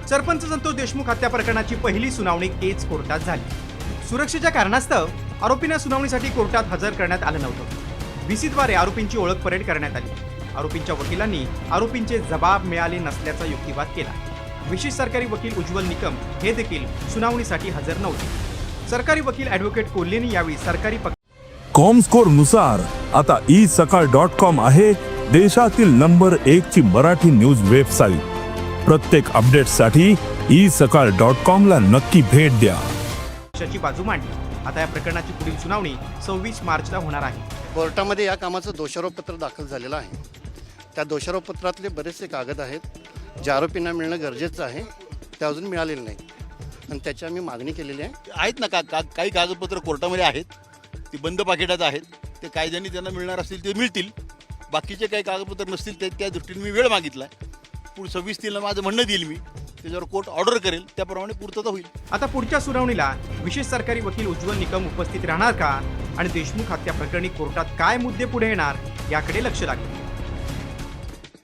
सरपंच संतोष देशमुख हत्या प्रकरणाची पहिली सुनावणी केज कोर्टात झाली। सुरक्षेच्या कारणास्तव आरोपींना सुनावणीसाठी कोर्टात हजर करण्यात आलं नव्हतं। व्हीसीद्वारे आरोपींची ओळख परेड करण्यात आली। आरोपींच्या वकिलांनी आरोपींचे जबाब मिळाले नसल्याचा युक्तिवाद केला। विशेष सरकारी वकील उज्ज्वल निकम हे देखील सुनावणीसाठी हजर नव्हते। सरकारी वकील ॲडव्होकेट कोल्हेनी यावेळी सरकारी कॉमस्कोर नुसार आता isakal.com आहे देशातील नंबर 1 ची मराठी न्यूज वेबसाईट। प्रत्येक अपडेटसाठी isakal.com ला नक्की भेट द्या। पक्षाची बाजू मांडली। आता या प्रकरणाची पुढील सुनावणी 26 मार्चला होणार आहे। कोर्टामध्ये या कामाचं दोषारोपपत्र दाखल झालेलं आहे। त्या दोषारोपपत्रातले बरेचसे कागद आहेत जे आरोपींना मिळणं गरजेचं आहे, ते अजून मिळालेलं नाही आणि त्याची आम्ही मागणी केलेली आहे। आहेत ना काही कागदपत्र कोर्टामध्ये आहेत, ती बंद पाकिटात आहेत, ते कायद्याने त्यांना मिळणार असतील ते मिळतील। बाकीचे काही कागदपत्र नसतील ते त्या दृष्टीने मी वेळ मागितला आहे। पुढे 26/3 माझं म्हणणं देईल, मी त्याच्यावर कोर्ट ऑर्डर करेल, त्याप्रमाणे पूर्तता होईल। आता पुढच्या सुनावणीला विशेष सरकारी वकील उज्ज्वल निकम उपस्थित राहणार का आणि देशमुख हत्या प्रकरणी कोर्टात काय मुद्दे पुढे येणार याकडे लक्ष लागेल।